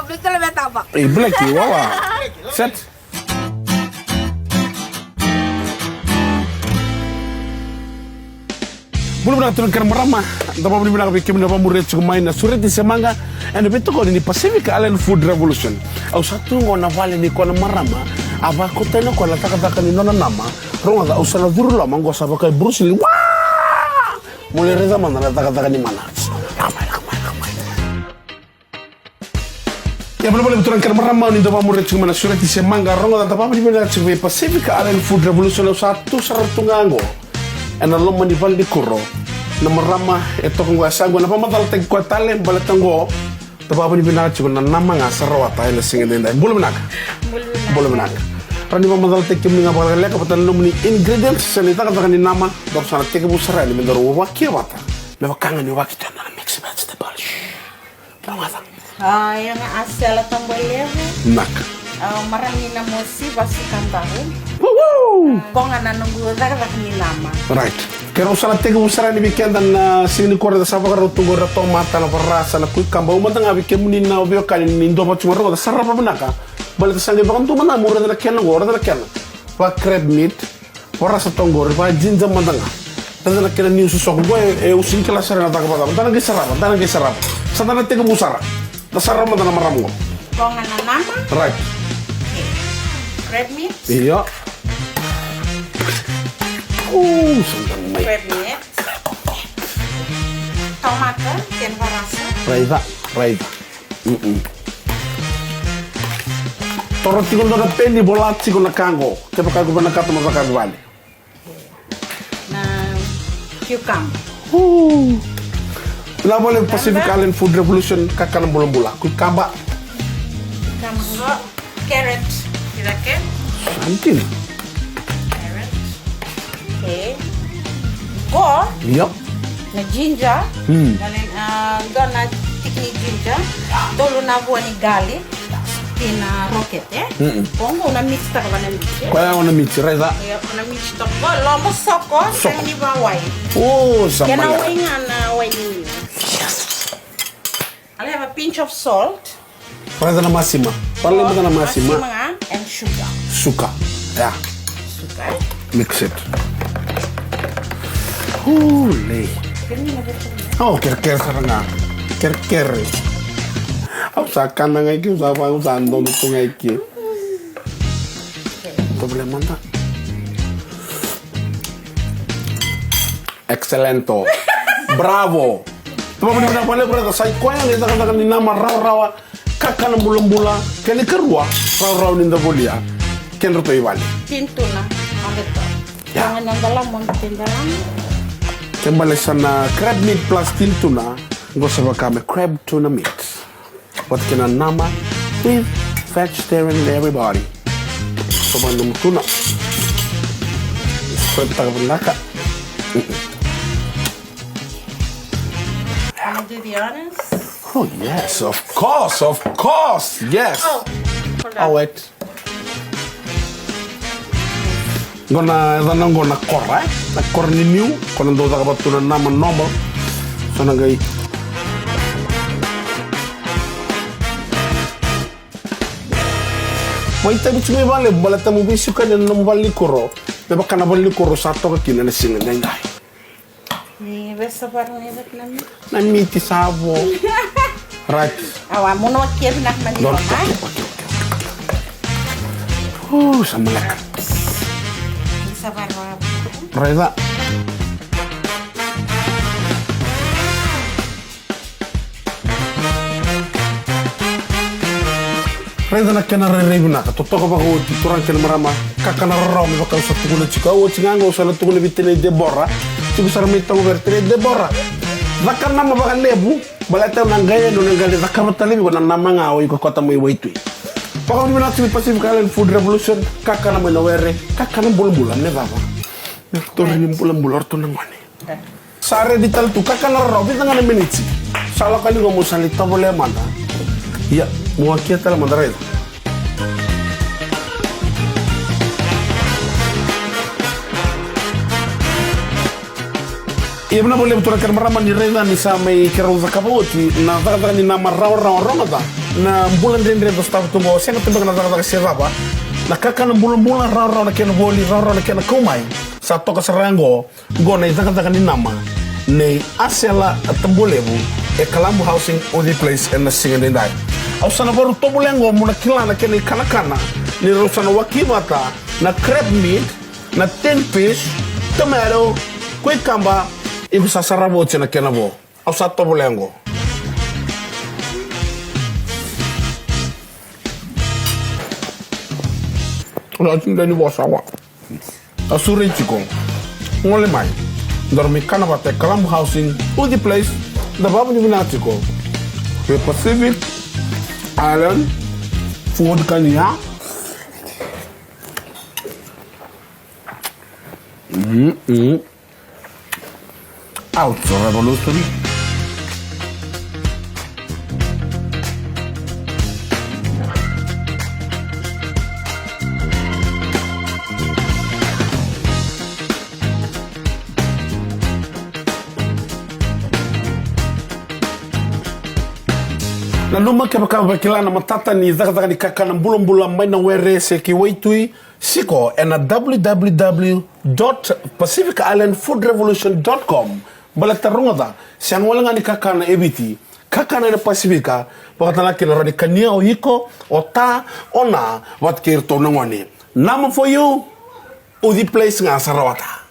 Betul lebih tapak. Black wawa. Set. Belum nak turunkan merama. Tapi belum nak bikin apa murid cuma main surat di semanga. And betul kau ini Pacific Island Food Revolution. Aku satu ngona vale ni kau merama. Apa kau teno kau letak ni nona nama. Rong ada usah dulu lah manggo sabak kayak Bruce Lee. Wah! Mulai reza mana letak ni mana. Ramai. Ya belum boleh turunkan merama ni doa murid cuma surat di semanga. Rong ada apa ni mana cuma Pacific Island Food Revolution. Aku satu seratus nganggo. Ena lo manival di kuro na marama ito kung wasa go na pamatal tag ko talen balatan go to pa ni binachi ko na nama nga sarwa tayo lasing din dai bulmanak rani pamatal tag kim nga balale ka patan lo ni ingredients sa nita ka ni nama do sa tag bu sara ni mendoro wa kiwata na wakanga ni wakita na mix vegetable pamata Yang asal tambalnya. nak Marami na mo si basikan tahu. woo Kung nunggu dapat ni nama. right kero sala tega usara ni bikin dan sini kor da sapa karo tungo da tomata na parasa na kuy kamba umata nga bikin munin na obyo kan ni ndo pa chumaro da sarapa manaka balik sangi bakam tu mana mura da ken ngor da ken pa crab meat parasa tongor pa jinja mandanga dan da ken ni susok go usin kala sara na ta ka dan ga sarapa sadana tega usara da sarapa da na maramu Kung nama. right Crab meat. iya sandang mai Crab meat. Tomato. Ken varasa. Raida. Toro tigol do penny bolazzi con la kango. Te pa kago na kato ma kago vale. Na cucumber. La vole Pacific Island Food Revolution kakana bola. Ku kamba Cucumber. Carrot. Kira-kira. antin. Carrot. Okay. Go. Yup. Na ginger. Galing na tiki ginger. Tolo na buwan ni garlic. Tina rocket Pongo na mix ta ka na mix. Kaya ona mix raida. Ya na mix ta ko lomo soko sa ni ba wai. Sama. Kena wai nga na wai ni. I have a pinch of salt. Raida na masima. Parle mo na masima. Masima and sugar. Suka. Ya. Sugar. Mix it. Holy. Kini na ba ito? Oh, ker saranga. Ker. Usahakan na nga iki, usahan doon ito nga iki. Problema na. Excelento. Bravo. Tama mo na pala pala sa iko yan, ito ka ni nama raw-rawa, kaka ng bulang-bula, kani karwa, raw-raw ninda bolia, ken ruto ibali. Tinto na. Ang ito. Ya. Ang nanggalam mo tindalam. Kembali sana crab meat plus tin tuna, gosok kami crab tuna meat. What can nama with vegetarian everybody. So bandung tuna. Spread tak belaka. Can I do the honors? Oh yes, of course, yes. Oh, hold on. Oh wait. Gonna korra, na korni new, kono do daga batuna nama normal. So nangai Wai tabi cumi vale, balata mu bisu kan na mo bali koro. Na baka na bali koro sa to ka kina na singa ngai. Ni besta parang ni dak na mi. Na miti sabo. Right. Awa mo no kier nak mani Don. ko na. Sama lek. Isa parang. Raida. Raida na kena re-rave na ka. Totoo ba ko turang kena marama. Kakana raw mi baka usap tukuna chika. O chingango usala tukuna bitene Deborah. Chiku sarmita mo vertene Deborah. Zakar nama baka lebu. Balata nang gaya no nang gali zakar matalibi ko nang nama nga o iko kota mo iwaitui. Paka mo natin Pacific Island Food Revolution. Kakana mo nawere. Kakana bulan-bulan ne baba. Turun yung bulan-bulan to nang wani. Sare di tal tu kakana raw kita nga na minutes. Sala kali ko mo salita boleh manda. Ya, mau aquí hasta la mandarreda. Iya benar boleh betul kan maraman di reda ni sa may kerauza kaboti na daga ni nama raw mata. na bulan dendre do staff tungo senga tumba na daga siraba na kakana bulan raw na kena boli raw na kena kumai sa toka sarango go na daga ni nama nei asela tambolebu e Kalambu housing only place and na singa dai au sana baru tobulengo muna kilana kena kana ni rosana wakimata na crab meat na 10 fish tomato cucumber ibu sasarabo chena kena bo au sa tobulengo la cinta ni bosawa asuri chiko ngole mai dormi kana bate Kalambu housing udi place da babu ni binatiko the Pacific Island food kanya out so revolution na luma ke bakilana matata ni zaga ni kakana mbulambula mai na were se ki waitui siko na www.pacificislandfoodrevolution.com bala tarunga sian wala ngani kakana ebiti kakana na Pasifika pakatana kina radi kania o hiko o ta ona wat kirto nangwani nama for you udi place nga sarawata